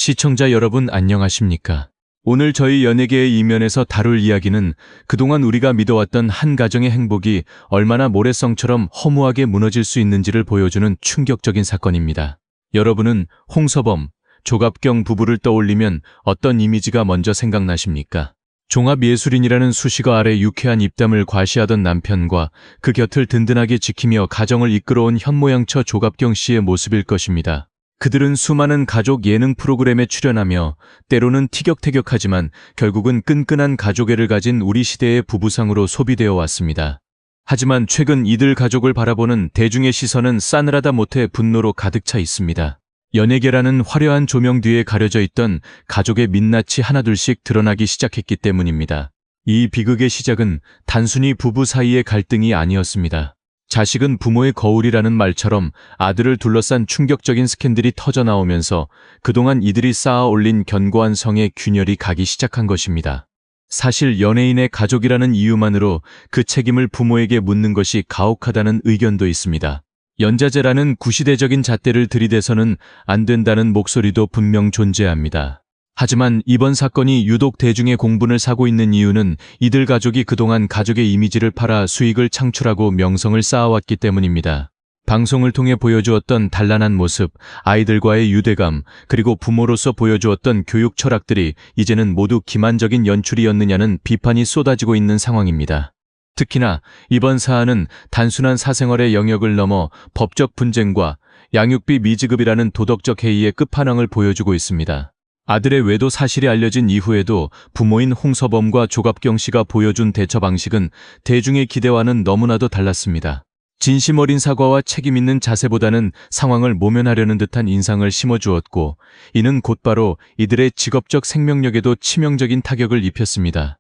시청자 여러분 안녕하십니까? 오늘 저희 연예계의 이면에서 다룰 이야기는 그동안 우리가 믿어왔던 한 가정의 행복이 얼마나 모래성처럼 허무하게 무너질 수 있는지를 보여주는 충격적인 사건입니다. 여러분은 홍서범, 조갑경 부부를 떠올리면 어떤 이미지가 먼저 생각나십니까? 종합예술인이라는 수식어 아래 유쾌한 입담을 과시하던 남편과 그 곁을 든든하게 지키며 가정을 이끌어온 현모양처 조갑경 씨의 모습일 것입니다. 그들은 수많은 가족 예능 프로그램에 출연하며 때로는 티격태격하지만 결국은 끈끈한 가족애를 가진 우리 시대의 부부상으로 소비되어 왔습니다. 하지만 최근 이들 가족을 바라보는 대중의 시선은 싸늘하다 못해 분노로 가득 차 있습니다. 연예계라는 화려한 조명 뒤에 가려져 있던 가족의 민낯이 하나둘씩 드러나기 시작했기 때문입니다. 이 비극의 시작은 단순히 부부 사이의 갈등이 아니었습니다. 자식은 부모의 거울이라는 말처럼 아들을 둘러싼 충격적인 스캔들이 터져나오면서 그동안 이들이 쌓아 올린 견고한 성에 균열이 가기 시작한 것입니다. 사실 연예인의 가족이라는 이유만으로 그 책임을 부모에게 묻는 것이 가혹하다는 의견도 있습니다. 연자제라는 구시대적인 잣대를 들이대서는 안 된다는 목소리도 분명 존재합니다. 하지만 이번 사건이 유독 대중의 공분을 사고 있는 이유는 이들 가족이 그동안 가족의 이미지를 팔아 수익을 창출하고 명성을 쌓아왔기 때문입니다. 방송을 통해 보여주었던 단란한 모습, 아이들과의 유대감, 그리고 부모로서 보여주었던 교육 철학들이 이제는 모두 기만적인 연출이었느냐는 비판이 쏟아지고 있는 상황입니다. 특히나 이번 사안은 단순한 사생활의 영역을 넘어 법적 분쟁과 양육비 미지급이라는 도덕적 해이의 끝판왕을 보여주고 있습니다. 아들의 외도 사실이 알려진 이후에도 부모인 홍서범과 조갑경 씨가 보여준 대처 방식은 대중의 기대와는 너무나도 달랐습니다. 진심 어린 사과와 책임 있는 자세보다는 상황을 모면하려는 듯한 인상을 심어주었고, 이는 곧바로 이들의 직업적 생명력에도 치명적인 타격을 입혔습니다.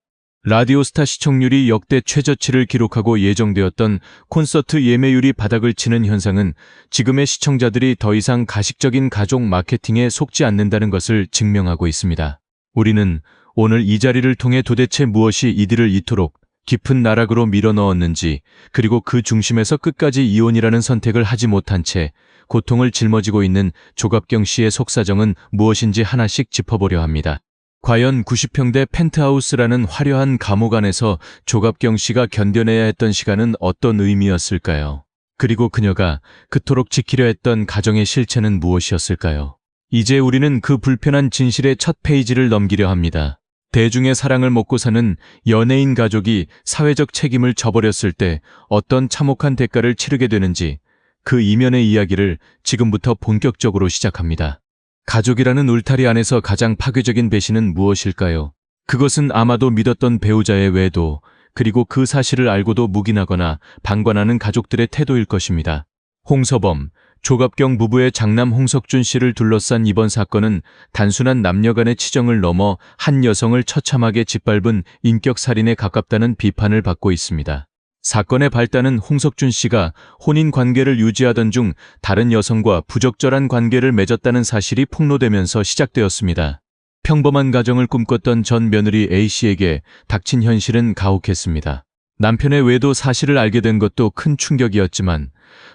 라디오스타 시청률이 역대 최저치를 기록하고 예정되었던 콘서트 예매율이 바닥을 치는 현상은 지금의 시청자들이 더 이상 가식적인 가족 마케팅에 속지 않는다는 것을 증명하고 있습니다. 우리는 오늘 이 자리를 통해 도대체 무엇이 이들을 이토록 깊은 나락으로 밀어넣었는지, 그리고 그 중심에서 끝까지 이혼이라는 선택을 하지 못한 채 고통을 짊어지고 있는 조갑경 씨의 속사정은 무엇인지 하나씩 짚어보려 합니다. 과연 90평대 펜트하우스라는 화려한 감옥 안에서 조갑경 씨가 견뎌내야 했던 시간은 어떤 의미였을까요? 그리고 그녀가 그토록 지키려 했던 가정의 실체는 무엇이었을까요? 이제 우리는 그 불편한 진실의 첫 페이지를 넘기려 합니다. 대중의 사랑을 먹고 사는 연예인 가족이 사회적 책임을 져버렸을 때 어떤 참혹한 대가를 치르게 되는지, 그 이면의 이야기를 지금부터 본격적으로 시작합니다. 가족이라는 울타리 안에서 가장 파괴적인 배신은 무엇일까요? 그것은 아마도 믿었던 배우자의 외도, 그리고 그 사실을 알고도 묵인하거나 방관하는 가족들의 태도일 것입니다. 홍서범, 조갑경 부부의 장남 홍석준 씨를 둘러싼 이번 사건은 단순한 남녀 간의 치정을 넘어 한 여성을 처참하게 짓밟은 인격살인에 가깝다는 비판을 받고 있습니다. 사건의 발단은 홍석준 씨가 혼인 관계를 유지하던 중 다른 여성과 부적절한 관계를 맺었다는 사실이 폭로되면서 시작되었습니다. 평범한 가정을 꿈꿨던 전 며느리 A씨에게 닥친 현실은 가혹했습니다. 남편의 외도 사실을 알게 된 것도 큰 충격이었지만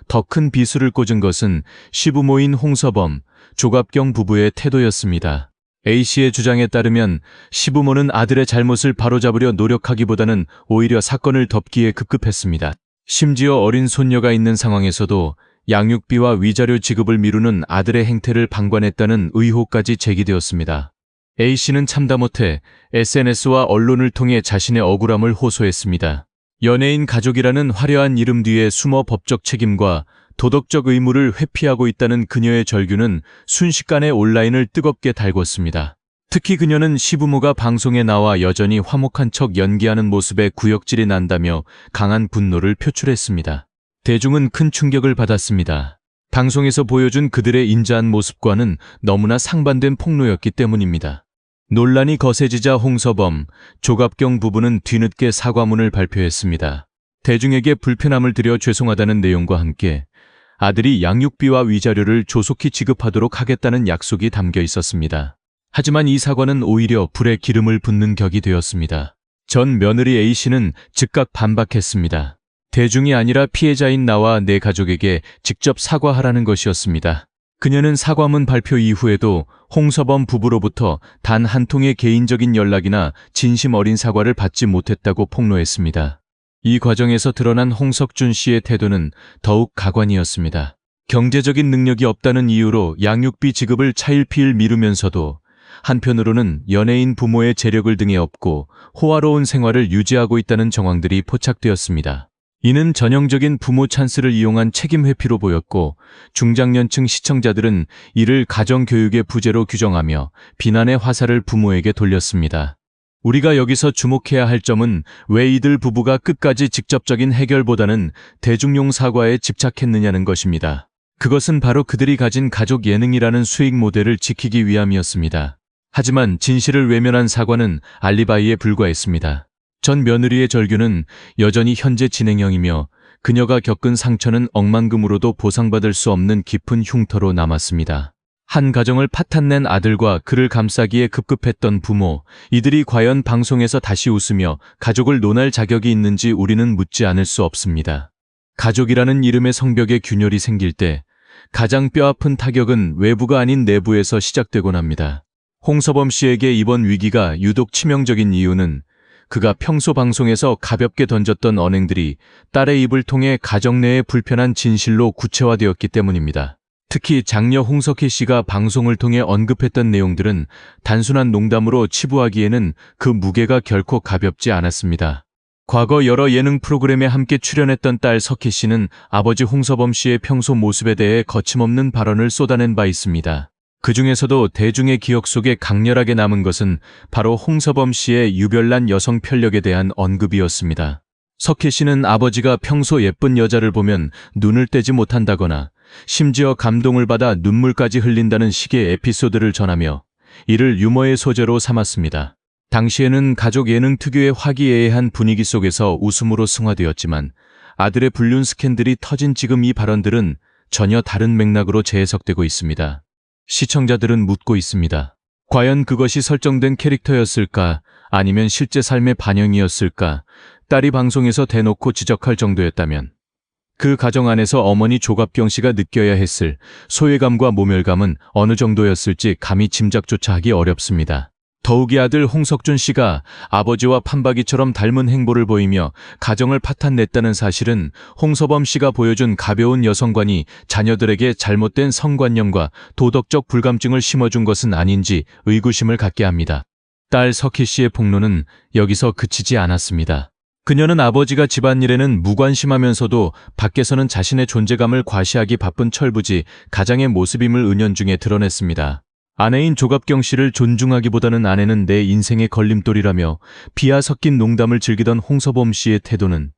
더 큰 비수를 꽂은 것은 시부모인 홍서범, 조갑경 부부의 태도였습니다. A씨의 주장에 따르면 시부모는 아들의 잘못을 바로잡으려 노력하기보다는 오히려 사건을 덮기에 급급했습니다. 심지어 어린 손녀가 있는 상황에서도 양육비와 위자료 지급을 미루는 아들의 행태를 방관했다는 의혹까지 제기되었습니다. A씨는 참다 못해 SNS와 언론을 통해 자신의 억울함을 호소했습니다. 연예인 가족이라는 화려한 이름 뒤에 숨어 법적 책임과 도덕적 의무를 회피하고 있다는 그녀의 절규는 순식간에 온라인을 뜨겁게 달궜습니다. 특히 그녀는 시부모가 방송에 나와 여전히 화목한 척 연기하는 모습에 구역질이 난다며 강한 분노를 표출했습니다. 대중은 큰 충격을 받았습니다. 방송에서 보여준 그들의 인자한 모습과는 너무나 상반된 폭로였기 때문입니다. 논란이 거세지자 홍서범, 조갑경 부부는 뒤늦게 사과문을 발표했습니다. 대중에게 불편함을 드려 죄송하다는 내용과 함께 아들이 양육비와 위자료를 조속히 지급하도록 하겠다는 약속이 담겨 있었습니다. 하지만 이 사과는 오히려 불에 기름을 붓는 격이 되었습니다. 전 며느리 A씨는 즉각 반박했습니다. 대중이 아니라 피해자인 나와 내 가족에게 직접 사과하라는 것이었습니다. 그녀는 사과문 발표 이후에도 홍서범 부부로부터 단 한 통의 개인적인 연락이나 진심 어린 사과를 받지 못했다고 폭로했습니다. 이 과정에서 드러난 홍석준 씨의 태도는 더욱 가관이었습니다. 경제적인 능력이 없다는 이유로 양육비 지급을 차일피일 미루면서도 한편으로는 연예인 부모의 재력을 등에 업고 호화로운 생활을 유지하고 있다는 정황들이 포착되었습니다. 이는 전형적인 부모 찬스를 이용한 책임 회피로 보였고 중장년층 시청자들은 이를 가정교육의 부재로 규정하며 비난의 화살을 부모에게 돌렸습니다. 우리가 여기서 주목해야 할 점은 왜 이들 부부가 끝까지 직접적인 해결보다는 대중용 사과에 집착했느냐는 것입니다. 그것은 바로 그들이 가진 가족 예능이라는 수익 모델을 지키기 위함이었습니다. 하지만 진실을 외면한 사과는 알리바이에 불과했습니다. 전 며느리의 절규는 여전히 현재 진행형이며 그녀가 겪은 상처는 억만금으로도 보상받을 수 없는 깊은 흉터로 남았습니다. 한 가정을 파탄낸 아들과 그를 감싸기에 급급했던 부모, 이들이 과연 방송에서 다시 웃으며 가족을 논할 자격이 있는지 우리는 묻지 않을 수 없습니다. 가족이라는 이름의 성벽에 균열이 생길 때 가장 뼈아픈 타격은 외부가 아닌 내부에서 시작되곤 합니다. 홍서범 씨에게 이번 위기가 유독 치명적인 이유는 그가 평소 방송에서 가볍게 던졌던 언행들이 딸의 입을 통해 가정 내의 불편한 진실로 구체화되었기 때문입니다. 특히 장녀 홍석희 씨가 방송을 통해 언급했던 내용들은 단순한 농담으로 치부하기에는 그 무게가 결코 가볍지 않았습니다. 과거 여러 예능 프로그램에 함께 출연했던 딸 석희 씨는 아버지 홍서범 씨의 평소 모습에 대해 거침없는 발언을 쏟아낸 바 있습니다. 그 중에서도 대중의 기억 속에 강렬하게 남은 것은 바로 홍서범 씨의 유별난 여성 편력에 대한 언급이었습니다. 석희 씨는 아버지가 평소 예쁜 여자를 보면 눈을 떼지 못한다거나 심지어 감동을 받아 눈물까지 흘린다는 식의 에피소드를 전하며 이를 유머의 소재로 삼았습니다. 당시에는 가족 예능 특유의 화기애애한 분위기 속에서 웃음으로 승화되었지만 아들의 불륜 스캔들이 터진 지금 이 발언들은 전혀 다른 맥락으로 재해석되고 있습니다. 시청자들은 묻고 있습니다. 과연 그것이 설정된 캐릭터였을까? 아니면 실제 삶의 반영이었을까? 딸이 방송에서 대놓고 지적할 정도였다면 그 가정 안에서 어머니 조갑경 씨가 느껴야 했을 소외감과 모멸감은 어느 정도였을지 감히 짐작조차 하기 어렵습니다. 더욱이 아들 홍석준 씨가 아버지와 판박이처럼 닮은 행보를 보이며 가정을 파탄냈다는 사실은 홍서범 씨가 보여준 가벼운 여성관이 자녀들에게 잘못된 성관념과 도덕적 불감증을 심어준 것은 아닌지 의구심을 갖게 합니다. 딸 석희 씨의 폭로는 여기서 그치지 않았습니다. 그녀는 아버지가 집안일에는 무관심하면서도 밖에서는 자신의 존재감을 과시하기 바쁜 철부지 가장의 모습임을 은연중에 드러냈습니다. 아내인 조갑경 씨를 존중하기보다는 아내는 내 인생의 걸림돌이라며 비하 섞인 농담을 즐기던 홍서범 씨의 태도는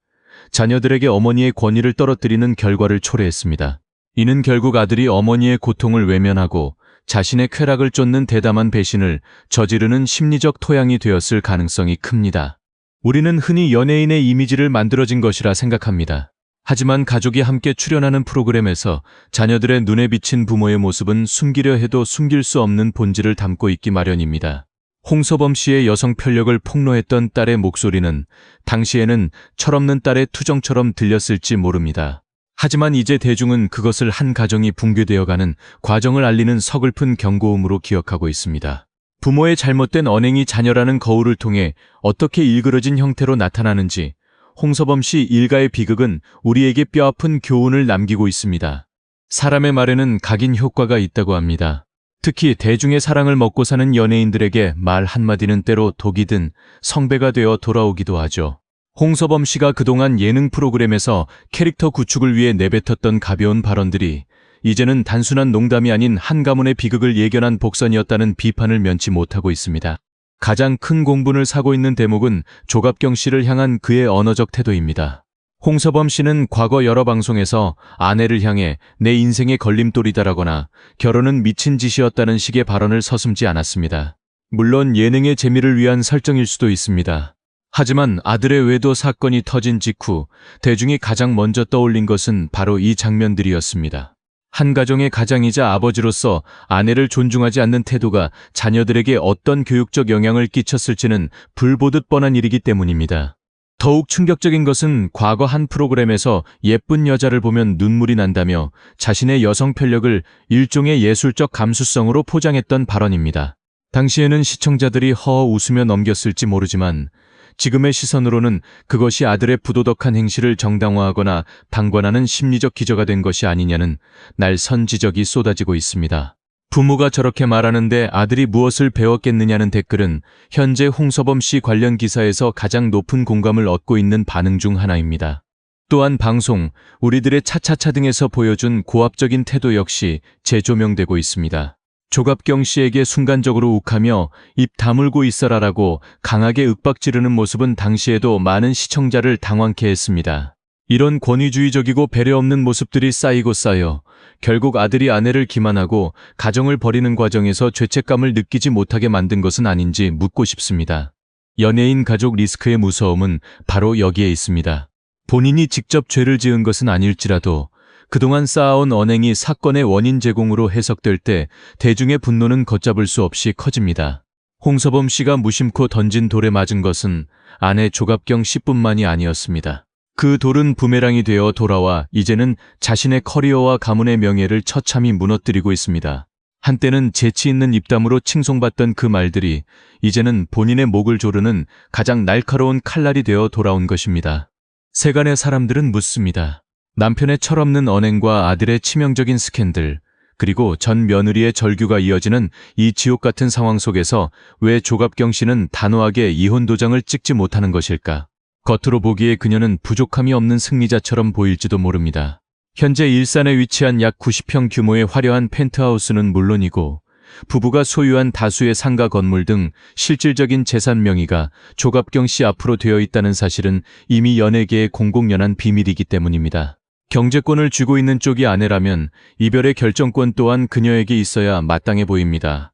자녀들에게 어머니의 권위를 떨어뜨리는 결과를 초래했습니다. 이는 결국 아들이 어머니의 고통을 외면하고 자신의 쾌락을 쫓는 대담한 배신을 저지르는 심리적 토양이 되었을 가능성이 큽니다. 우리는 흔히 연예인의 이미지를 만들어진 것이라 생각합니다. 하지만 가족이 함께 출연하는 프로그램에서 자녀들의 눈에 비친 부모의 모습은 숨기려 해도 숨길 수 없는 본질을 담고 있기 마련입니다. 홍서범 씨의 여성 편력을 폭로했던 딸의 목소리는 당시에는 철없는 딸의 투정처럼 들렸을지 모릅니다. 하지만 이제 대중은 그것을 한 가정이 붕괴되어가는 과정을 알리는 서글픈 경고음으로 기억하고 있습니다. 부모의 잘못된 언행이 자녀라는 거울을 통해 어떻게 일그러진 형태로 나타나는지 홍서범 씨 일가의 비극은 우리에게 뼈아픈 교훈을 남기고 있습니다. 사람의 말에는 각인 효과가 있다고 합니다. 특히 대중의 사랑을 먹고 사는 연예인들에게 말 한마디는 때로 독이든 성배가 되어 돌아오기도 하죠. 홍서범 씨가 그동안 예능 프로그램에서 캐릭터 구축을 위해 내뱉었던 가벼운 발언들이 이제는 단순한 농담이 아닌 한 가문의 비극을 예견한 복선이었다는 비판을 면치 못하고 있습니다. 가장 큰 공분을 사고 있는 대목은 조갑경 씨를 향한 그의 언어적 태도입니다. 홍서범 씨는 과거 여러 방송에서 아내를 향해 내 인생의 걸림돌이다라거나 결혼은 미친 짓이었다는 식의 발언을 서슴지 않았습니다. 물론 예능의 재미를 위한 설정일 수도 있습니다. 하지만 아들의 외도 사건이 터진 직후 대중이 가장 먼저 떠올린 것은 바로 이 장면들이었습니다. 한 가정의 가장이자 아버지로서 아내를 존중하지 않는 태도가 자녀들에게 어떤 교육적 영향을 끼쳤을지는 불보듯 뻔한 일이기 때문입니다. 더욱 충격적인 것은 과거 한 프로그램에서 예쁜 여자를 보면 눈물이 난다며 자신의 여성 편력을 일종의 예술적 감수성으로 포장했던 발언입니다. 당시에는 시청자들이 허허 웃으며 넘겼을지 모르지만 지금의 시선으로는 그것이 아들의 부도덕한 행실을 정당화하거나 방관하는 심리적 기저가 된 것이 아니냐는 날선 지적이 쏟아지고 있습니다. 부모가 저렇게 말하는데 아들이 무엇을 배웠겠느냐는 댓글은 현재 홍서범 씨 관련 기사에서 가장 높은 공감을 얻고 있는 반응 중 하나입니다. 또한 방송, 우리들의 차차차 등에서 보여준 고압적인 태도 역시 재조명되고 있습니다. 조갑경 씨에게 순간적으로 욱하며 입 다물고 있어라라고 강하게 윽박지르는 모습은 당시에도 많은 시청자를 당황케 했습니다. 이런 권위주의적이고 배려 없는 모습들이 쌓이고 쌓여 결국 아들이 아내를 기만하고 가정을 버리는 과정에서 죄책감을 느끼지 못하게 만든 것은 아닌지 묻고 싶습니다. 연예인 가족 리스크의 무서움은 바로 여기에 있습니다. 본인이 직접 죄를 지은 것은 아닐지라도 그동안 쌓아온 언행이 사건의 원인 제공으로 해석될 때 대중의 분노는 걷잡을 수 없이 커집니다. 홍서범 씨가 무심코 던진 돌에 맞은 것은 아내 조갑경 씨뿐만이 아니었습니다. 그 돌은 부메랑이 되어 돌아와 이제는 자신의 커리어와 가문의 명예를 처참히 무너뜨리고 있습니다. 한때는 재치 있는 입담으로 칭송받던 그 말들이 이제는 본인의 목을 조르는 가장 날카로운 칼날이 되어 돌아온 것입니다. 세간의 사람들은 묻습니다. 남편의 철없는 언행과 아들의 치명적인 스캔들, 그리고 전 며느리의 절규가 이어지는 이 지옥 같은 상황 속에서 왜 조갑경 씨는 단호하게 이혼 도장을 찍지 못하는 것일까? 겉으로 보기에 그녀는 부족함이 없는 승리자처럼 보일지도 모릅니다. 현재 일산에 위치한 약 90평 규모의 화려한 펜트하우스는 물론이고 부부가 소유한 다수의 상가 건물 등 실질적인 재산 명의가 조갑경 씨 앞으로 되어 있다는 사실은 이미 연예계의 공공연한 비밀이기 때문입니다. 경제권을 쥐고 있는 쪽이 아내라면 이별의 결정권 또한 그녀에게 있어야 마땅해 보입니다.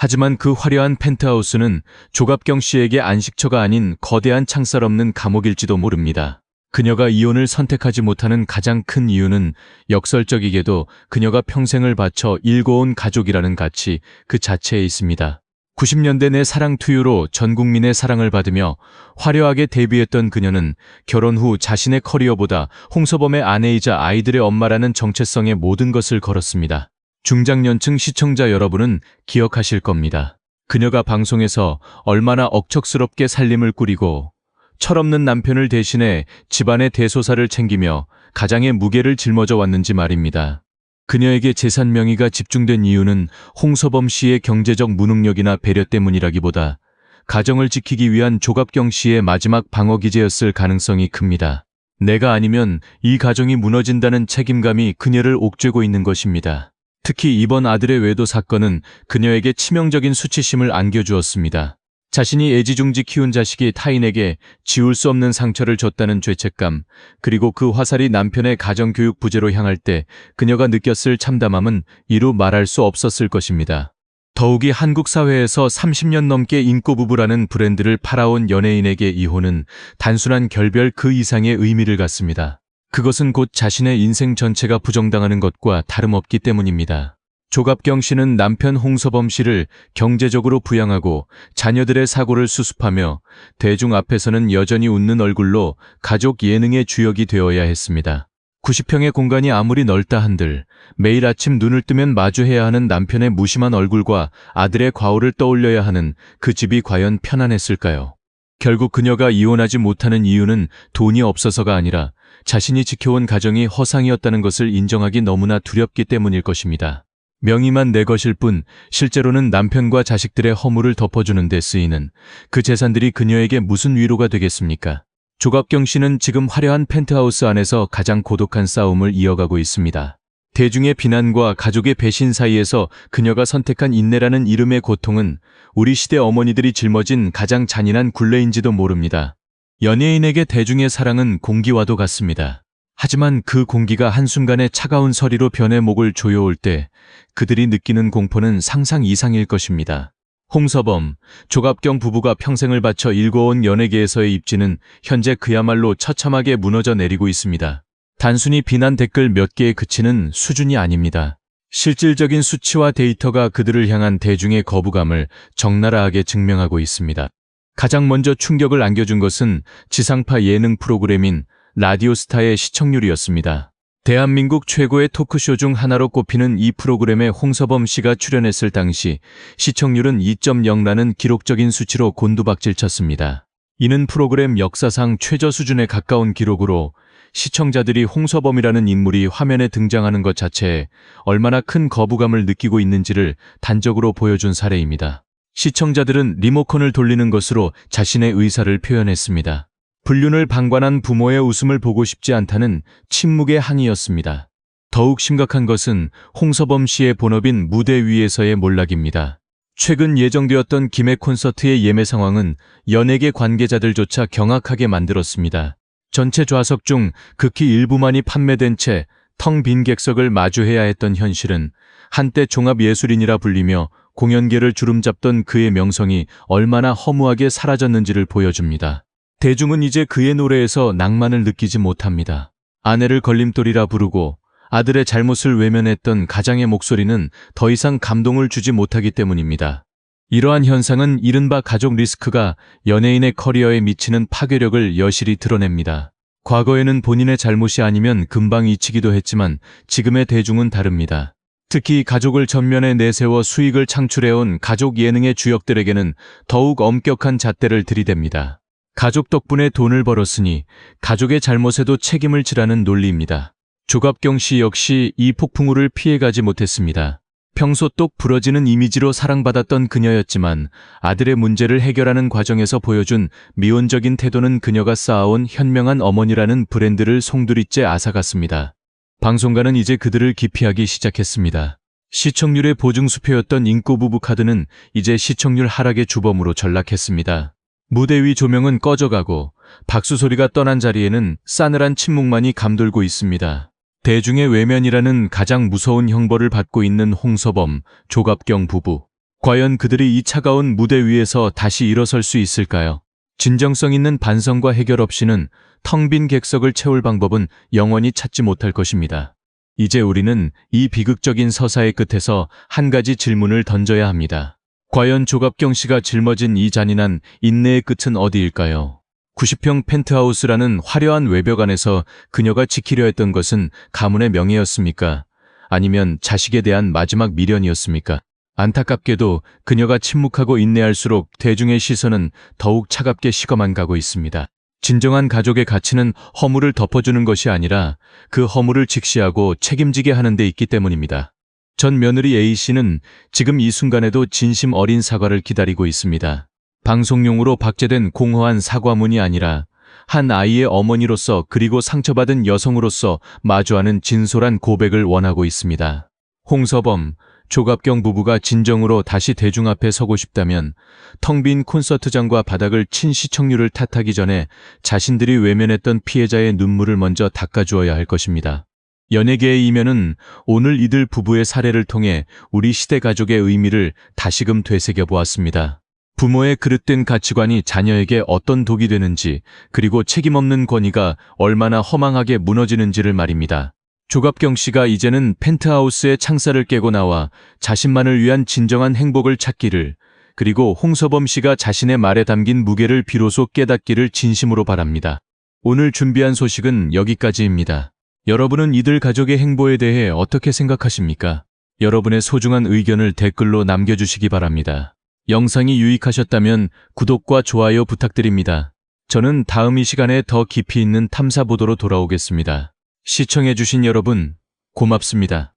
하지만 그 화려한 펜트하우스는 조갑경 씨에게 안식처가 아닌 거대한 창살 없는 감옥일지도 모릅니다. 그녀가 이혼을 선택하지 못하는 가장 큰 이유는 역설적이게도 그녀가 평생을 바쳐 일궈온 가족이라는 가치 그 자체에 있습니다. 90년대 내 사랑 투유로 전 국민의 사랑을 받으며 화려하게 데뷔했던 그녀는 결혼 후 자신의 커리어보다 홍서범의 아내이자 아이들의 엄마라는 정체성에 모든 것을 걸었습니다. 중장년층 시청자 여러분은 기억하실 겁니다. 그녀가 방송에서 얼마나 억척스럽게 살림을 꾸리고 철없는 남편을 대신해 집안의 대소사를 챙기며 가장의 무게를 짊어져 왔는지 말입니다. 그녀에게 재산 명의가 집중된 이유는 홍서범 씨의 경제적 무능력이나 배려 때문이라기보다 가정을 지키기 위한 조갑경 씨의 마지막 방어기제였을 가능성이 큽니다. 내가 아니면 이 가정이 무너진다는 책임감이 그녀를 옥죄고 있는 것입니다. 특히 이번 아들의 외도 사건은 그녀에게 치명적인 수치심을 안겨주었습니다. 자신이 애지중지 키운 자식이 타인에게 지울 수 없는 상처를 줬다는 죄책감, 그리고 그 화살이 남편의 가정교육 부재로 향할 때 그녀가 느꼈을 참담함은 이루 말할 수 없었을 것입니다. 더욱이 한국 사회에서 30년 넘게 인꼬부부라는 브랜드를 팔아온 연예인에게 이혼은 단순한 결별 그 이상의 의미를 갖습니다. 그것은 곧 자신의 인생 전체가 부정당하는 것과 다름없기 때문입니다. 조갑경 씨는 남편 홍서범 씨를 경제적으로 부양하고 자녀들의 사고를 수습하며 대중 앞에서는 여전히 웃는 얼굴로 가족 예능의 주역이 되어야 했습니다. 90평의 공간이 아무리 넓다 한들 매일 아침 눈을 뜨면 마주해야 하는 남편의 무심한 얼굴과 아들의 과오를 떠올려야 하는 그 집이 과연 편안했을까요? 결국 그녀가 이혼하지 못하는 이유는 돈이 없어서가 아니라 자신이 지켜온 가정이 허상이었다는 것을 인정하기 너무나 두렵기 때문일 것입니다. 명의만 내 것일 뿐 실제로는 남편과 자식들의 허물을 덮어주는 데 쓰이는 그 재산들이 그녀에게 무슨 위로가 되겠습니까? 조갑경 씨는 지금 화려한 펜트하우스 안에서 가장 고독한 싸움을 이어가고 있습니다. 대중의 비난과 가족의 배신 사이에서 그녀가 선택한 인내라는 이름의 고통은 우리 시대 어머니들이 짊어진 가장 잔인한 굴레인지도 모릅니다. 연예인에게 대중의 사랑은 공기와도 같습니다. 하지만 그 공기가 한순간에 차가운 서리로 변해 목을 조여올 때 그들이 느끼는 공포는 상상 이상일 것입니다. 홍서범, 조갑경 부부가 평생을 바쳐 일궈온 연예계에서의 입지는 현재 그야말로 처참하게 무너져 내리고 있습니다. 단순히 비난 댓글 몇 개에 그치는 수준이 아닙니다. 실질적인 수치와 데이터가 그들을 향한 대중의 거부감을 적나라하게 증명하고 있습니다. 가장 먼저 충격을 안겨준 것은 지상파 예능 프로그램인 라디오스타의 시청률이었습니다. 대한민국 최고의 토크쇼 중 하나로 꼽히는 이 프로그램에 홍서범 씨가 출연했을 당시 시청률은 2.0라는 기록적인 수치로 곤두박질쳤습니다. 이는 프로그램 역사상 최저 수준에 가까운 기록으로 시청자들이 홍서범이라는 인물이 화면에 등장하는 것 자체에 얼마나 큰 거부감을 느끼고 있는지를 단적으로 보여준 사례입니다. 시청자들은 리모컨을 돌리는 것으로 자신의 의사를 표현했습니다. 불륜을 방관한 부모의 웃음을 보고 싶지 않다는 침묵의 항의였습니다. 더욱 심각한 것은 홍서범 씨의 본업인 무대 위에서의 몰락입니다. 최근 예정되었던 김해 콘서트의 예매 상황은 연예계 관계자들조차 경악하게 만들었습니다. 전체 좌석 중 극히 일부만이 판매된 채 텅 빈 객석을 마주해야 했던 현실은 한때 종합예술인이라 불리며 공연계를 주름잡던 그의 명성이 얼마나 허무하게 사라졌는지를 보여줍니다. 대중은 이제 그의 노래에서 낭만을 느끼지 못합니다. 아내를 걸림돌이라 부르고 아들의 잘못을 외면했던 가장의 목소리는 더 이상 감동을 주지 못하기 때문입니다. 이러한 현상은 이른바 가족 리스크가 연예인의 커리어에 미치는 파괴력을 여실히 드러냅니다. 과거에는 본인의 잘못이 아니면 금방 잊히기도 했지만 지금의 대중은 다릅니다. 특히 가족을 전면에 내세워 수익을 창출해온 가족 예능의 주역들에게는 더욱 엄격한 잣대를 들이댑니다. 가족 덕분에 돈을 벌었으니 가족의 잘못에도 책임을 지라는 논리입니다. 조갑경 씨 역시 이 폭풍우를 피해가지 못했습니다. 평소 똑 부러지는 이미지로 사랑받았던 그녀였지만 아들의 문제를 해결하는 과정에서 보여준 미온적인 태도는 그녀가 쌓아온 현명한 어머니라는 브랜드를 송두리째 앗아갔습니다. 방송가는 이제 그들을 기피하기 시작했습니다. 시청률의 보증수표였던 인꼬부부 카드는 이제 시청률 하락의 주범으로 전락했습니다. 무대 위 조명은 꺼져가고 박수 소리가 떠난 자리에는 싸늘한 침묵만이 감돌고 있습니다. 대중의 외면이라는 가장 무서운 형벌을 받고 있는 홍서범, 조갑경 부부. 과연 그들이 이 차가운 무대 위에서 다시 일어설 수 있을까요? 진정성 있는 반성과 해결 없이는 텅 빈 객석을 채울 방법은 영원히 찾지 못할 것입니다. 이제 우리는 이 비극적인 서사의 끝에서 한 가지 질문을 던져야 합니다. 과연 조갑경 씨가 짊어진 이 잔인한 인내의 끝은 어디일까요? 90평 펜트하우스라는 화려한 외벽 안에서 그녀가 지키려 했던 것은 가문의 명예였습니까? 아니면 자식에 대한 마지막 미련이었습니까? 안타깝게도 그녀가 침묵하고 인내할수록 대중의 시선은 더욱 차갑게 식어만 가고 있습니다. 진정한 가족의 가치는 허물을 덮어주는 것이 아니라 그 허물을 직시하고 책임지게 하는 데 있기 때문입니다. 전 며느리 A씨는 지금 이 순간에도 진심 어린 사과를 기다리고 있습니다. 방송용으로 박제된 공허한 사과문이 아니라 한 아이의 어머니로서 그리고 상처받은 여성으로서 마주하는 진솔한 고백을 원하고 있습니다. 홍서범, 조갑경 부부가 진정으로 다시 대중 앞에 서고 싶다면 텅 빈 콘서트장과 바닥을 친 시청률을 탓하기 전에 자신들이 외면했던 피해자의 눈물을 먼저 닦아주어야 할 것입니다. 연예계의 이면은 오늘 이들 부부의 사례를 통해 우리 시대 가족의 의미를 다시금 되새겨 보았습니다. 부모의 그릇된 가치관이 자녀에게 어떤 독이 되는지, 그리고 책임없는 권위가 얼마나 허망하게 무너지는지를 말입니다. 조갑경 씨가 이제는 펜트하우스의 창살을 깨고 나와 자신만을 위한 진정한 행복을 찾기를, 그리고 홍서범 씨가 자신의 말에 담긴 무게를 비로소 깨닫기를 진심으로 바랍니다. 오늘 준비한 소식은 여기까지입니다. 여러분은 이들 가족의 행보에 대해 어떻게 생각하십니까? 여러분의 소중한 의견을 댓글로 남겨주시기 바랍니다. 영상이 유익하셨다면 구독과 좋아요 부탁드립니다. 저는 다음 이 시간에 더 깊이 있는 탐사 보도로 돌아오겠습니다. 시청해주신 여러분, 고맙습니다.